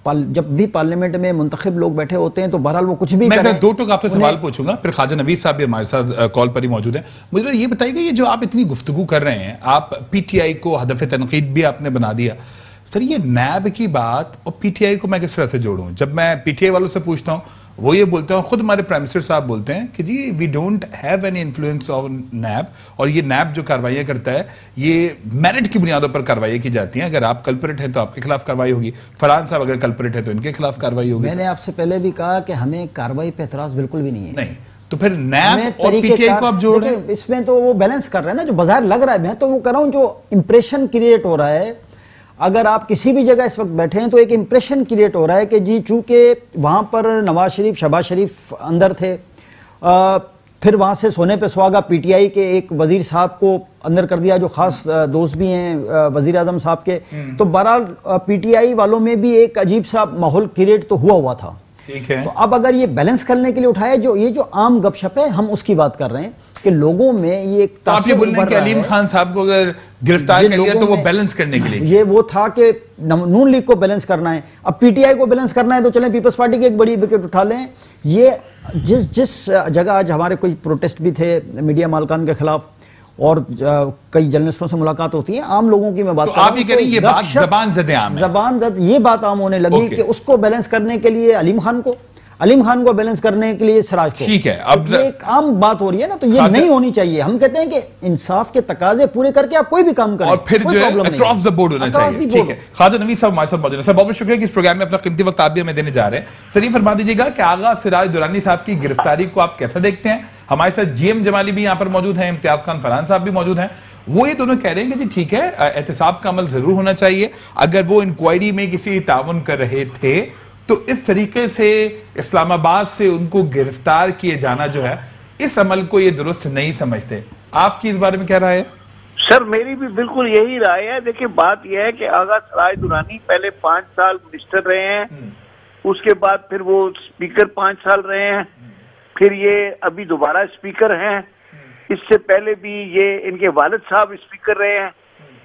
Speaker 2: जब भी पार्लियामेंट में मुंतखब लोग बैठे होते हैं तो बहरहाल वो कुछ भी
Speaker 1: मैं दो टूक आपसे सवाल पूछूंगा, फिर ख्वाजा नवीद साहब भी हमारे साथ कॉल पर ही मौजूद हैं। मुझे ये बताइएगा, ये जो आप इतनी गुफ्तगू कर रहे हैं, आप PTI को हदफ तनकीद भी आपने बना दिया, सर ये नैब की बात और पीटीआई को मैं किस तरह से जोड़ूं? जब मैं पीटीआई वालों से पूछता हूं, वो ये बोलते हैं, खुद हमारे प्राइम मिनिस्टर साहब बोलते हैं कि जी we don't have any influence on NAB, और ये नैब जो कार्रवाइयां करता है ये मेरिट की बुनियादों पर कार्रवाई की जाती हैं। अगर आप कल्परेट हैं तो आपके खिलाफ कार्रवाई होगी, फरहान साहब अगर कल्परेट है तो इनके खिलाफ कार्रवाई होगी।
Speaker 2: मैंने आपसे पहले भी कहा कि हमें कार्रवाई पे एतराज बिल्कुल भी नहीं है।
Speaker 1: नहीं तो फिर नैब और पीटीआई को आप जोड़ रहे हैं?
Speaker 2: इसमें तो वो बैलेंस कर रहे हैं ना, जो बाजार लग रहा है। मैं तो वो कर रहा हूं, जो इंप्रेशन क्रिएट हो रहा है, अगर आप किसी भी जगह इस वक्त बैठे हैं तो एक इंप्रेशन क्रिएट हो रहा है कि जी चूंकि वहां पर नवाज शरीफ, शहबाज शरीफ अंदर थे, फिर वहां से सोने पे सुहागा पीटीआई के एक वजीर साहब को अंदर कर दिया जो खास दोस्त भी हैं वजीर आजम साहब के, तो बहरहाल पीटीआई वालों में भी एक अजीब सा माहौल क्रिएट तो हुआ था।
Speaker 1: ठीक है।
Speaker 2: तो अब अगर ये बैलेंस करने के लिए उठाया, ये जो आम गपशप है, हम उसकी बात कर रहे हैं कि लोगों में ये एक
Speaker 1: तो आप ये बोल रहे हैं कि अलीम खान साहब को अगर गिरफ्तार कर लिया तो वो बैलेंस करने के लिए, ये
Speaker 2: वो था कि नून लीग को बैलेंस करना है, अब पीटीआई को बैलेंस करना है, तो चलें पीपल्स पार्टी की एक बड़ी विकेट उठा लें। ये जिस जगह आज हमारे कोई प्रोटेस्ट भी थे मीडिया मालकान के खिलाफ, और कई जर्नलिस्टों से मुलाकात होती है, आम लोगों की मैं बात कर रहा हूं।
Speaker 1: आप ये कह रही हैं ये बात ज़बान ज़द
Speaker 2: ये बात आम होने लगी कि उसको बैलेंस करने के लिए अलीम खान को बैलेंस करने के लिए सिराज को।
Speaker 1: ठीक है, अब
Speaker 2: ये एक आम बात हो रही है ना, तो ये नहीं होनी चाहिए। हम कहते हैं कि इंसाफ के तकाजे पूरे करके आप कोई भी काम करें,
Speaker 1: और फिर जो है अक्रॉस द बोर्ड होना चाहिए। ठीक है, ख्वाजा नवीद साहब हमारे साथ मौजूद हैं। सर बहुत शुक्रिया कि इस प्रोग्राम में अपना कीमती वक्त आप भी हमें देने जा रहे हैं। सर ये फरमा दीजिएगा कि आगा सिराज दुरानी साहब की गिरफ्तारी को आप कैसा देखते हैं? हमारे साथ जीएम जमाली भी यहाँ पर मौजूद हैं, इम्तियाज खान फरहान साहब भी मौजूद हैं। वो ये दोनों कह रहे हैं कि जी ठीक है, एहतसाब का अमल जरूर होना चाहिए। अगर वो इंक्वायरी में किसी ताउन कर रहे थे तो इस तरीके से इस्लामाबाद से उनको गिरफ्तार किए जाना जो है, इस अमल को ये दुरुस्त नहीं समझते। आपकी इस बारे में क्या राय है?
Speaker 5: सर मेरी भी बिल्कुल यही राय है। देखिए बात यह है कि आगा सिराज दुरानी पहले 5 साल मिनिस्टर रहे हैं, उसके बाद फिर वो स्पीकर 5 साल रहे हैं, फिर ये अभी दोबारा स्पीकर हैं। इससे पहले भी ये इनके वालिद साहब स्पीकर रहे हैं।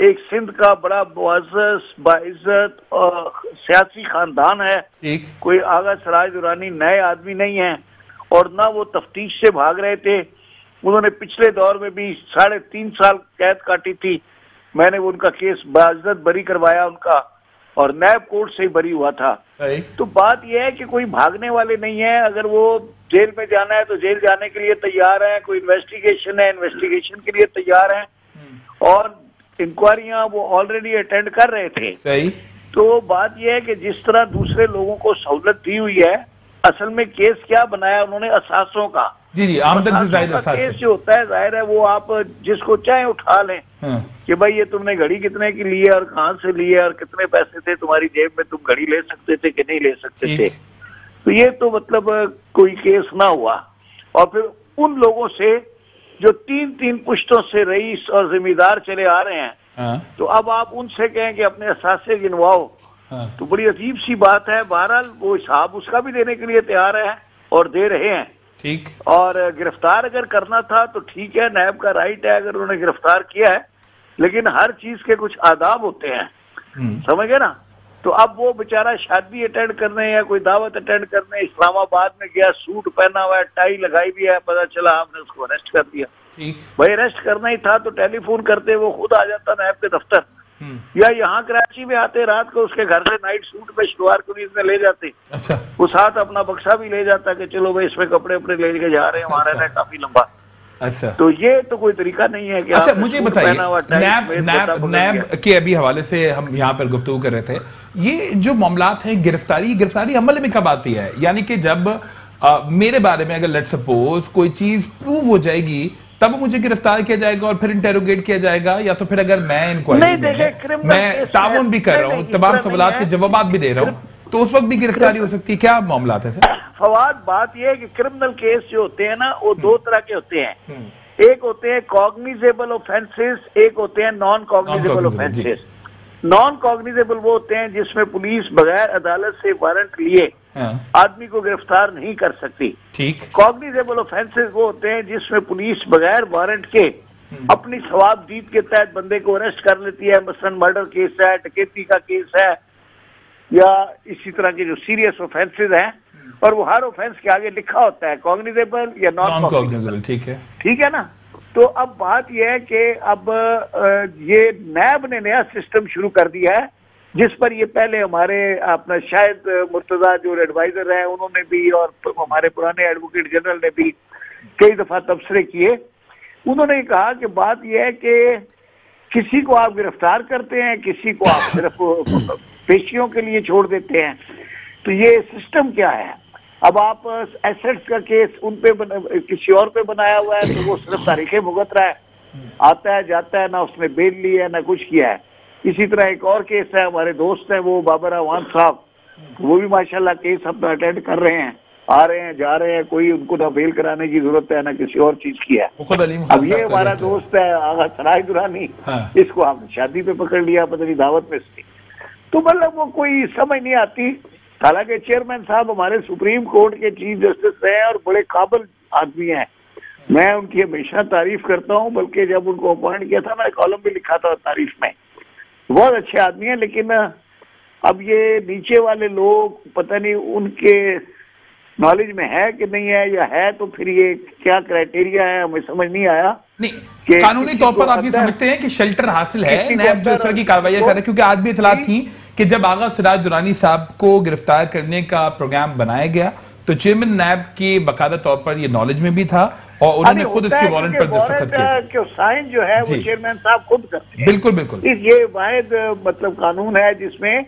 Speaker 5: एक सिंध का बड़ा मुअज़्ज़ज़, बाइज्जत और सियासी खानदान है। कोई आगा सिराज दुरानी नए आदमी नहीं है, और ना वो तफ्तीश से भाग रहे थे। उन्होंने पिछले दौर में भी 3.5 साल कैद काटी थी। मैंने उनका केस बाइज्जत बरी करवाया उनका, और नैब कोर्ट से ही बरी हुआ था। तो बात यह है कि कोई भागने वाले नहीं है। अगर वो जेल में जाना है तो जेल जाने के लिए तैयार है, कोई इन्वेस्टिगेशन है इन्वेस्टिगेशन के लिए तैयार है, और इंक्वायरियां वो ऑलरेडी अटेंड कर रहे थे।
Speaker 1: सही।
Speaker 5: तो बात यह है कि जिस तरह दूसरे लोगों को सहूलत दी हुई है, असल में केस क्या बनाया उन्होंने? असासों का।
Speaker 1: जी आमदन से ज़ायद असास
Speaker 5: केस जो होता है, जाहिर है वो आप जिसको चाहे उठा लें कि भाई ये तुमने घड़ी कितने की ली है और कहाँ से ली है और कितने पैसे थे तुम्हारी जेब में, तुम घड़ी ले सकते थे कि नहीं ले सकते थे। तो ये तो मतलब कोई केस ना हुआ। और फिर उन लोगों से जो 3 पुश्तों से रईस और जिम्मेदार चले आ रहे हैं, तो अब आप उनसे कहें कि अपने असासे गिनवाओ, तो बड़ी अजीब सी बात है। बहरहाल वो हिसाब उसका भी देने के लिए तैयार है और दे रहे हैं।
Speaker 1: ठीक। और
Speaker 5: गिरफ्तार अगर करना था तो ठीक है, नैब का राइट है अगर उन्होंने गिरफ्तार किया है, लेकिन हर चीज के कुछ आदाब होते हैं, समझ गए ना? तो अब वो बेचारा शादी अटेंड करने या कोई दावत अटेंड करने इस्लामाबाद में गया, सूट पहना हुआ है, टाई लगाई भी है, पता चला आपने उसको अरेस्ट कर दिया। भाई अरेस्ट करना ही था तो टेलीफोन करते, वो खुद आ जाता नैब के दफ्तर, या यहाँ कराची में आते रात को उसके घर से नाइट सूट में शलवार कमीज में ले जाते।
Speaker 1: अच्छा।
Speaker 5: वो साथ अपना बक्सा भी ले जाता कि चलो भाई इसमें कपड़े उपड़े लेके जा रहे हैं, हमारा रहना काफी लंबा।
Speaker 1: अच्छा।
Speaker 5: तो ये तो कोई तरीका नहीं है कि
Speaker 1: अच्छा मुझे बताइए, नैब के अभी हवाले से हम यहाँ पर गुफ्तगू कर रहे थे, ये जो मामलात हैं गिरफ्तारी अमल में कब आती है? यानी कि जब मेरे बारे में अगर लेट सपोज कोई चीज प्रूव हो जाएगी तब मुझे गिरफ्तार किया जाएगा और फिर इंटेरोगेट किया जाएगा, या तो फिर अगर मैं इंक्वायरी मैं ताउन भी कर रहा हूँ, तमाम सवालात के जवाब भी दे रहा हूँ, तो उस वक्त भी गिरफ्तारी हो सकती है? क्या मामलात है सर?
Speaker 5: फवाद बात यह है कि क्रिमिनल केस जो होते हैं ना, वो 2 तरह के होते हैं। एक होते हैं कॉग्निजेबल ऑफेंसेस, एक होते हैं non cognizable offences. Non cognizable वो होते हैं जिसमें पुलिस बगैर अदालत से वारंट लिए आदमी को गिरफ्तार नहीं कर सकती।
Speaker 1: ठीक।
Speaker 5: कॉग्निजेबल ऑफेंसेस वो होते हैं जिसमें पुलिस बगैर वारंट के अपनी सवाबदीद के तहत बंदे को अरेस्ट कर लेती है। मसलन मर्डर केस है, डकैती का केस है, या इसी तरह के जो सीरियस ऑफेंसेस हैं, और वो हर ऑफेंस के आगे लिखा होता है कॉग्निजेबल या नॉन कॉग्निजेबल। ठीक है ना? तो अब बात यह है कि अब ये नैब ने नया सिस्टम शुरू कर दिया है जिस पर ये पहले हमारे अपना शायद मुर्तजा जो एडवाइजर है उन्होंने भी और हमारे पुराने एडवोकेट जनरल ने भी कई दफा तबसरे किए। उन्होंने कहा कि बात यह है कि किसी को आप गिरफ्तार करते हैं, किसी को आप सिर्फ पेशियों के लिए छोड़ देते हैं, तो ये सिस्टम क्या है? अब आप एसेट्स का केस उन पे किसी और पे बनाया हुआ है तो वो सिर्फ तारीखें भुगत रहा है, आता है जाता है, ना उसने बेल ली है ना कुछ किया है। इसी तरह एक और केस है, हमारे दोस्त हैं वो बाबर अवान साहब, वो भी माशाल्लाह केस अपना अटेंड कर रहे हैं, आ रहे हैं जा रहे हैं, कोई उनको ना बेल कराने की जरूरत है ना किसी और चीज की है। अब ये हमारा दोस्त है आगा सराय दुरानी, इसको आपने शादी पे पकड़ लिया, पता नहीं दावत में से, तो मतलब वो कोई समझ नहीं आती। हालांकि चेयरमैन साहब हमारे सुप्रीम कोर्ट के चीफ जस्टिस रहे हैं और बड़े काबिल आदमी हैं, मैं उनकी हमेशा तारीफ करता हूं, बल्कि जब उनको अपॉइंट किया था मैं कॉलम भी लिखा था तारीफ में, बहुत अच्छे आदमी हैं। लेकिन अब ये नीचे वाले लोग पता नहीं उनके नॉलेज में है कि नहीं है, या है तो फिर ये क्या क्राइटेरिया है हमें समझ नहीं आया।
Speaker 1: नहीं, कानूनी तौर पर आप ये समझते हैं कि शेल्टर हासिल है, नैब जो इस तरह की कार्रवाई कर रहे हैं? क्योंकि आज भी इतलात थी कि जब आगा सिराज दुरानी साहब को गिरफ्तार करने का प्रोग्राम बनाया गया तो चेयरमैन नैब की बाकायदा तौर पर ये नॉलेज में भी था और उन्होंने खुद इसके वारंट पर दस्तखत किए।
Speaker 5: साइन जो है वो चेयरमैन साहब खुद करते हैं।
Speaker 1: बिल्कुल बिल्कुल,
Speaker 5: ये वाहिद मतलब कानून है जिसमें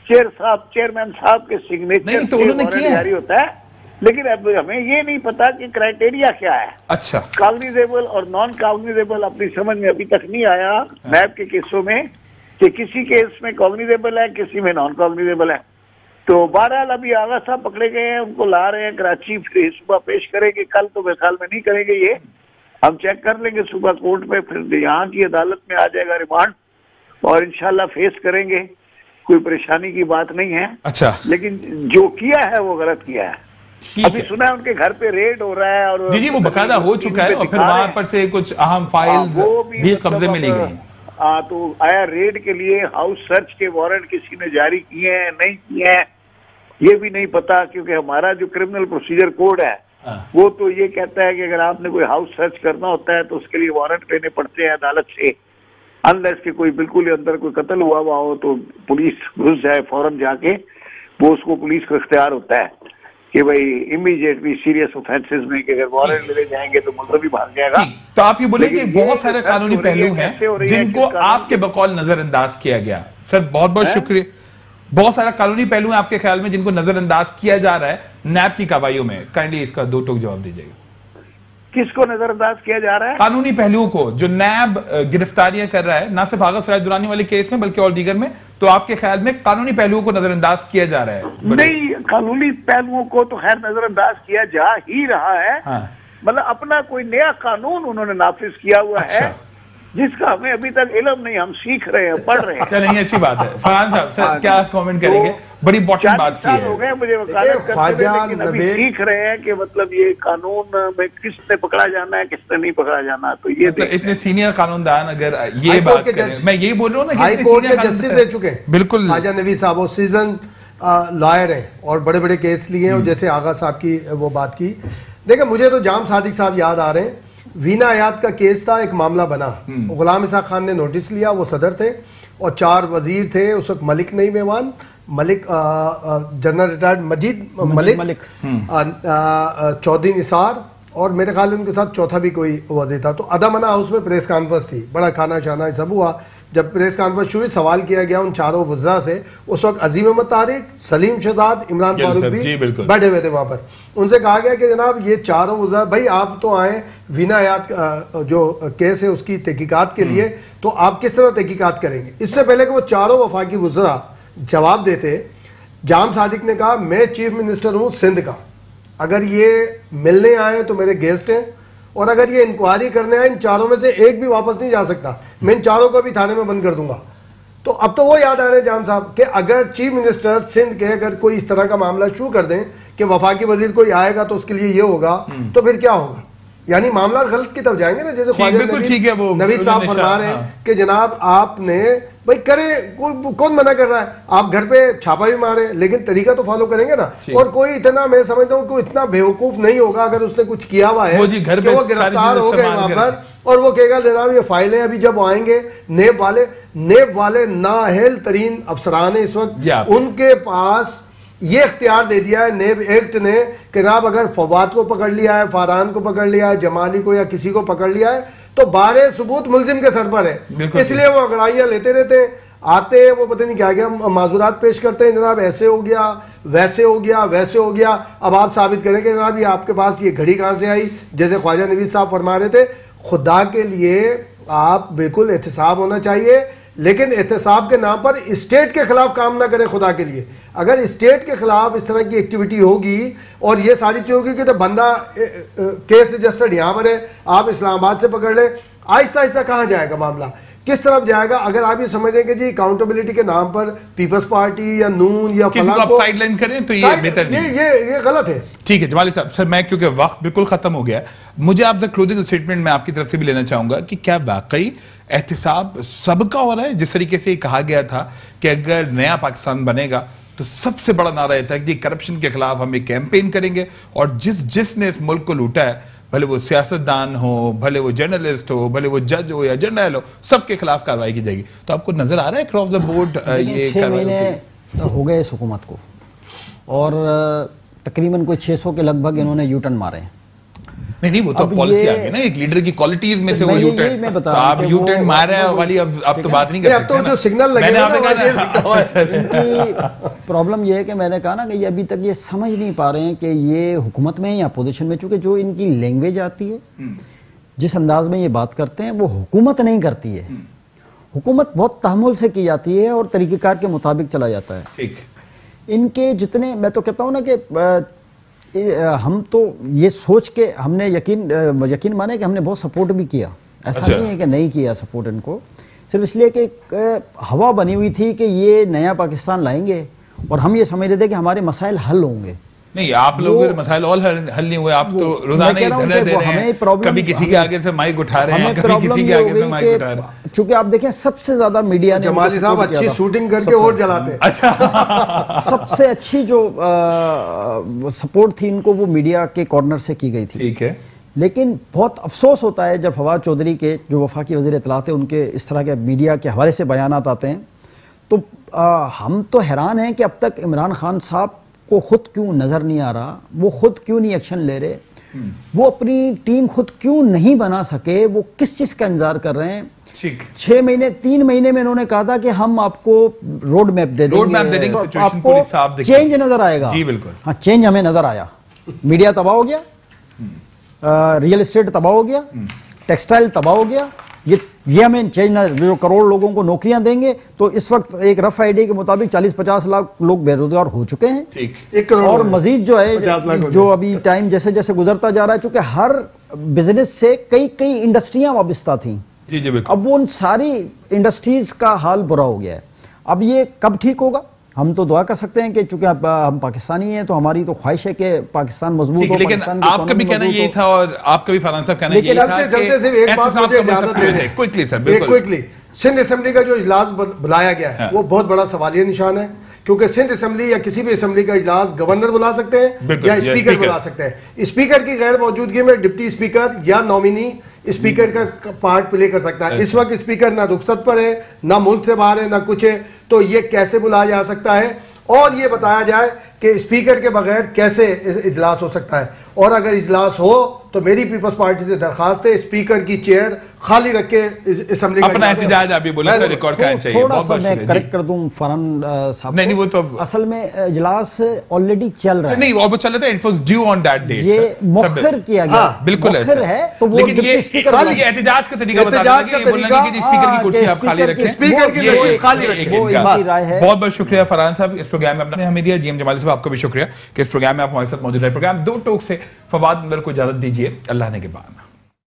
Speaker 5: चेयरमैन साहब के सिग्नेचर
Speaker 1: तो उन्होंने किया
Speaker 5: जारी होता है। लेकिन अब हमें ये नहीं पता कि क्राइटेरिया क्या है।
Speaker 1: अच्छा,
Speaker 5: कॉग्निजेबल और नॉन कॉग्निजेबल अपनी समझ में अभी तक नहीं आया नैब के केसों में कि किसी केस में कॉग्निजेबल है, किसी में नॉन कॉग्निजेबल है। तो बहरहाल अभी आगा साहब पकड़े गए हैं, उनको ला रहे हैं कराची, फिर सुबह पेश करेंगे, कल तो मेरे ख्याल में नहीं करेंगे, ये हम चेक कर लेंगे सुबह कोर्ट में, फिर यहाँ की अदालत में आ जाएगा रिमांड और इंशाल्लाह फेस करेंगे, कोई परेशानी की बात नहीं है।
Speaker 1: अच्छा,
Speaker 5: लेकिन जो किया है वो गलत किया है। अभी सुना है उनके घर पे रेड हो रहा है और
Speaker 1: जी वो बकायदा हो चुका है और फिर वहां पर से कुछ अहम फाइल्स भी कब्जे में ली गई।
Speaker 5: तो आया रेड के लिए हाउस सर्च के वारंट किसी ने जारी किए हैं नहीं किए हैं ये भी नहीं पता, क्योंकि हमारा जो क्रिमिनल प्रोसीजर कोड है वो तो ये कहता है कि अगर आपने कोई हाउस सर्च करना होता है तो उसके लिए वारंट लेने पड़ते हैं अदालत से, अनलेस के कोई बिल्कुल ही अंदर कोई कत्ल हुआ हो तो पुलिस घुस जाए फौरन जाके, वो उसको पुलिस को इख्तियार होता है कि भाई इमीडिएटली सीरियस ऑफेंसेस में कि अगर वारंट ले जाएंगे तो मुल्क भी भाग जाएगा।
Speaker 1: तो आप ये बोले कि बहुत सारे कानूनी पहलू हैं जिनको आपके बकौल नजरअंदाज किया गया। सर बहुत बहुत शुक्रिया। बहुत सारा कानूनी पहलू है आपके ख्याल में जिनको नजरअंदाज किया जा रहा है नैब की कार्रवाइयों में, काइंडली इसका दो टूक जवाब दीजिएगा।
Speaker 5: किसको नजरअंदाज किया जा रहा है?
Speaker 1: कानूनी पहलुओं को, जो नैब गिरफ्तारियां कर रहा है ना सिर्फ आगा सिराज दुरानी वाले केस में बल्कि और दीगर में, तो आपके ख्याल में कानूनी पहलुओं को नजरअंदाज किया जा रहा है?
Speaker 5: नहीं, कानूनी पहलुओं को तो खैर नजरअंदाज किया जा ही रहा है। मतलब अपना कोई नया कानून उन्होंने नाफिज किया हुआ है जिसका हमें अभी तक इल्म नहीं, हम सीख रहे हैं, पढ़ रहे हैं।
Speaker 1: चलिए अच्छी बात है। फरहान साहब सर क्या कमेंट करेंगे? बड़ी इंपॉर्टेंट बात की है।
Speaker 5: हो गए मुझे वकालत करते हुए, लेकिन अभी सीख रहे हैं कि मतलब ये कानून में किसने पकड़ा जाना है किसने नहीं पकड़ा जाना। तो ये
Speaker 1: मतलब इतने सीनियर कानूनदान अगर ये बात करें, मैं यही बोल रहा हूँ ना,
Speaker 3: हाई कोर्ट के जस्टिस रह चुके हैं
Speaker 1: बिल्कुल
Speaker 3: ख्वाजा नवी साहब, वो सीजन लॉयर हैं और बड़े बड़े केस लिए हैं। और जैसे आगा साहब की वो बात की, देखिए मुझे तो जाम सादिक साहब याद आ रहे हैं। वीना आयात का केस था, एक मामला बना, गुलाम इसाक खान ने नोटिस लिया, वो सदर थे और 4 वजीर थे उस वक्त, मलिक नहीं मेवान, मलिक जनरल रिटायर्ड मजीद मलिक, चौधरी निसार और मेरे ख्याल में उनके साथ चौथा भी कोई वजीर था। तो अदामना हाउस में प्रेस कॉन्फ्रेंस थी, बड़ा खाना शाना सब हुआ। जब प्रेस कॉन्फ्रेंस शुरू सवाल किया गया उन चारों वज़रा से, उस वक्त अजीम अहमद तारिक, सलीम शहजाद, इमरान फारूक भी बैठे हुए थे वहां पर। उनसे कहा गया कि जनाब ये चारों वज़रा, भाई आप तो आए वीना आयात जो केस है उसकी तहकीकात के लिए, तो आप किस तरह तहकीकात करेंगे? इससे पहले कि वो चारों वफाकी वज़रा जवाब देते, जाम सादिक ने कहा मैं चीफ मिनिस्टर हूँ सिंध का, अगर ये मिलने आए तो मेरे गेस्ट हैं, और अगर ये इंक्वायरी करने आए इन चारों में से एक भी वापस नहीं जा सकता, मैं इन चारों को भी थाने में बंद कर दूंगा। तो अब तो वो याद आ रहे हैं जान साहब कि अगर चीफ मिनिस्टर सिंध के अगर कोई इस तरह का मामला शुरू कर दें कि वफाकी वजीर कोई आएगा तो उसके लिए ये होगा, तो फिर क्या होगा? यानी मामला गलत की तरफ जाएंगे ना। जैसे नवीद साहब फरमा रहे हैं कि जनाब आपने भाई करें, कौन मना कर रहा है, आप घर पे छापा भी मारे, लेकिन तरीका तो फॉलो करेंगे ना। और कोई इतना, मैं समझता हूँ कोई इतना बेवकूफ नहीं होगा अगर उसने कुछ किया हुआ है कि वो गिरफ्तार हो गए वहां पर और वो कहेगा जनाब ये फाइलें अभी जब आएंगे नेब वाले, नेब वाले नाअहल तरीन अफसरान इस वक्त, उनके पास ये इख्तियार दे दिया है नेब एक्ट ने कि जनाब अगर फवाद को पकड़ लिया है, फारहान को पकड़ लिया है, जमाली को या किसी को पकड़ लिया है तो बारे सबूत मुलजिम के सर पर है, इसलिए वो अंगड़ाइयां लेते रहते हैं, आते हैं वो पता नहीं क्या क्या माजूरात पेश करते हैं, जनाब ऐसे हो गया, वैसे हो गया, वैसे हो गया। अब आप साबित करें कि जनाब ये आपके पास ये घड़ी कहां से आई, जैसे ख्वाजा नवीद साहब फरमा रहे थे। खुदा के लिए आप बिल्कुल एहतसाब होना चाहिए, लेकिन एहतसाब के नाम पर स्टेट के खिलाफ काम ना करें। खुदा के लिए अगर स्टेट के खिलाफ इस तरह की एक्टिविटी होगी और ये सारी चीज होगी कि तो बंदा केस रजिस्टर्ड यहां पर है, आप इस्लामाबाद से पकड़ ले, आहिस्ता आहिस्ता कहां जाएगा मामला, किस तरफ जाएगा? अगर आप ये समझ रहे हैं कि जी अकाउंटेबिलिटी के नाम पर पीपल्स पार्टी या नून या
Speaker 1: किसी को आप साइडलाइन करें तो ये बेहतर नहीं,
Speaker 3: ये गलत है।
Speaker 1: ठीक है जमाली साहब, सर मैं क्योंकि वक्त बिल्कुल खत्म हो गया, मुझे आप द क्लोजिंग स्टेटमेंट में आपकी तरफ से भी लेना चाहूंगा कि क्या वाकई एहतिसाब सबका हो रहा है? जिस तरीके से कहा गया था कि अगर नया पाकिस्तान बनेगा तो सबसे बड़ा नारा रहता है कि करप्शन के खिलाफ हम एक कैंपेन करेंगे और जिसने इस मुल्क को लूटा है, भले वो सियासतदान हो, भले वो जर्नलिस्ट हो, भले वो जज हो या जर्नल हो, सबके खिलाफ कार्रवाई की जाएगी। तो आपको नजर आ रहा है क्रॉस द बोर्ड ये
Speaker 2: 6 महीने हो गए इस हुकूमत को और तकरीबन कोई 600 के लगभग इन्होंने यूटर्न मारे हैं।
Speaker 1: नहीं वो तो पॉलिसी आ गई ना, एक लीडर की क्वालिटीज में से वो यूटर्न, तो आप यूटर्न मार रहे हैं वाली अब तो बात नहीं कर सकते।
Speaker 3: अब तो जो सिग्नल लगे
Speaker 2: प्रॉब्लम ये है कि मैंने कहा ना कि ये अभी तक ये समझ नहीं पा रहे हैं कि ये हुकूमत में या अपोजिशन में, चूंकि जो इनकी लैंग्वेज आती है, जिस अंदाज में ये बात करते हैं वो हुकूमत नहीं करती है। हुकूमत बहुत तहम्मुल से की जाती है और तरीक़ेकार के मुताबिक चला जाता है।
Speaker 1: ठीक,
Speaker 2: इनके जितने, मैं तो कहता हूँ ना कि हम तो ये सोच के हमने यकीन माने कि हमने बहुत सपोर्ट भी किया, ऐसा नहीं है कि नहीं किया सपोर्ट इनको, सिर्फ इसलिए कि हवा बनी हुई थी कि ये नया पाकिस्तान लाएंगे और हम ये समझ रहे थे कि हमारे मसाइल हल होंगे।
Speaker 1: नहीं, आप लोगों के मसाइल और हल नहीं हुए, आप तो रोजाना ही धरने दे रहे हैं, कभी किसी के आगे से माइक उठा रहे हैं, कभी किसी के आगे से माइक उठा रहे हैं।
Speaker 2: चूंकि आप देखें सबसे ज्यादा मीडिया ने,
Speaker 3: जमाली साहब अच्छी शूटिंग करके और जलाते हैं।
Speaker 1: अच्छा
Speaker 2: सबसे अच्छी जो सपोर्ट थी इनको वो मीडिया के कॉर्नर से की गई थी।
Speaker 1: ठीक है,
Speaker 2: लेकिन बहुत अफसोस होता है जब फवाद चौधरी के जो वफाकी वज़ीर इत्तलात है उनके इस तरह के मीडिया के हवाले से बयानात आते हैं, तो हम तो हैरान हैं कि अब तक इमरान खान साहब को खुद क्यों नजर नहीं आ रहा, वो खुद क्यों नहीं एक्शन ले रहे, वो अपनी टीम खुद क्यों नहीं बना सके, वो किस चीज का इंतजार कर रहे हैं। 3 महीने में इन्होंने कहा था कि हम आपको रोड मैप दे देंगे, आपको चेंज नजर आएगा।
Speaker 1: जी बिल्कुल,
Speaker 2: हाँ चेंज हमें नजर आया। मीडिया तबाह हो गया, रियल एस्टेट तबाह हो गया, टेक्सटाइल तबाह हो गया, ये हमें चेंज ना, जो करोड़ लोगों को नौकरियां देंगे, तो इस वक्त एक रफ आइडिया के मुताबिक 40-50 लाख लोग बेरोजगार हो चुके हैं।
Speaker 3: 1 करोड़
Speaker 2: और मजीद जो है, जो अभी टाइम जैसे जैसे गुजरता जा रहा है, चूंकि हर बिजनेस से कई इंडस्ट्रियां वाबस्ता थी, अब वो उन सारी इंडस्ट्रीज का हाल बुरा हो गया है। अब ये कब ठीक होगा? हम तो दुआ कर सकते हैं कि चूंकि हम पाकिस्तानी हैं तो हमारी तो ख्वाहिश है कि पाकिस्तान मजबूत हो।
Speaker 1: लेकिन आपका भी कहना यही था और आपका भी फरहान साहब कहना यही था।
Speaker 3: चलते सिर्फ एक बात मुझे इजाजत दे दें quickly sir, quickly. Sindh assembly का जो इजलास बुलाया गया है वो बहुत बड़ा सवालिया निशान है, क्योंकि सिंध असेंबली या किसी भी असेंबली का इजलास गवर्नर बुला सकते हैं या स्पीकर बुला सकते हैं। स्पीकर की गैर मौजूदगी में डिप्टी स्पीकर या नॉमिनी स्पीकर का पार्ट प्ले कर सकता है। इस वक्त स्पीकर ना रुखसत पर है, ना मुल्क से बाहर है, ना कुछ है, तो ये कैसे बुलाया जा सकता है? और ये बताया जाए कि स्पीकर के बगैर कैसे इजलास हो सकता है। और अगर इजलास हो तो मेरी पीपल्स पार्टी से दरखास्त है स्पीकर की चेयर खाली रख के असेंबली
Speaker 1: अपना एहतजाज आप भी बोला सर रिकॉर्ड करना चाहिए।
Speaker 2: थोड़ा सा मैं करेक्ट कर दूं फरहान साहब,
Speaker 1: नहीं वो तो
Speaker 2: असल में इजलास ऑलरेडी चल रहा है,
Speaker 1: नहीं और वो चल रहा था, it was due on that date,
Speaker 2: ये मुखर किया गया,
Speaker 1: बिल्कुल
Speaker 2: है। तो वो
Speaker 1: लेकिन ये स्पीकर ये एहतजाज का तरीका बता रहा है कि बोलना कि स्पीकर की कुर्सी आप खाली रखें,
Speaker 3: स्पीकर की कुर्सी खाली रखें।
Speaker 2: वो इनकी राय है।
Speaker 1: बहुत बहुत शुक्रिया फरहान साहब इस प्रोग्राम में अपने हमें दिया। जीएम जमाली साहब आपको भी शुक्रिया कि इस प्रोग्राम में आप हमारे साथ मौजूद रहे। प्रोग्राम दो टोक से फवाद अनवर को इजाजत दीजिए, अल्लाह ने के बाद।